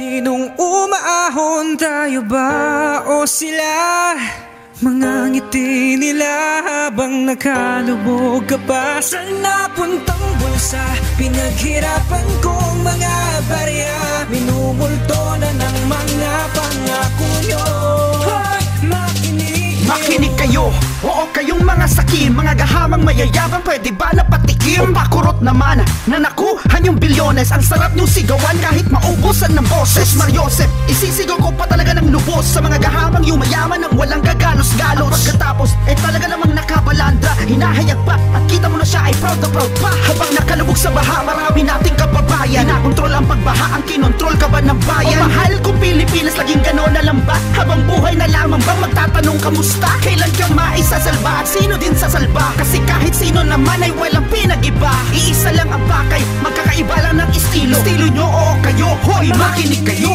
Sinong umaahon, tayo ba o sila? Mga ngiti nila habang nakalubog ka pa sa napuntang bulsa. Pinaghirapan kong mga barya, minumulto na ng mga pangako nyo. Hoy, makinig kayo, oo kayong mga sakim, mga gahamang mayayabang, pwede ba napatikim? Pakurot naman na nakuhan yung bilyones, ang sarap niyong sigawan kahit maubusan ng boses. Mariosep, isisigaw ko pa talaga ng lubos sa mga gahamang yumayaman ng walang gagalos-galos. Pagkatapos, talaga namang nakabalandra, hinahayag pa at kita mo na siya ay proud na proud pa. Habang nakalubog sa baha, marami nating kababayan, nakontrol ang pagbaha, ang kinontrol ka ba ng bayan? O mahal kong Pilipinas, laging gano'n na lang ba? Habang buhay na lamang bang magtatanong kamusta? Kailan ka maisasalba at sino din sasalba? Kasi kahit sino naman ay walang pinag-iba, iisa lang ang bakay, magkakaiba lang ng estilo. Estilo nyo o kayo, hoy makinig kayo.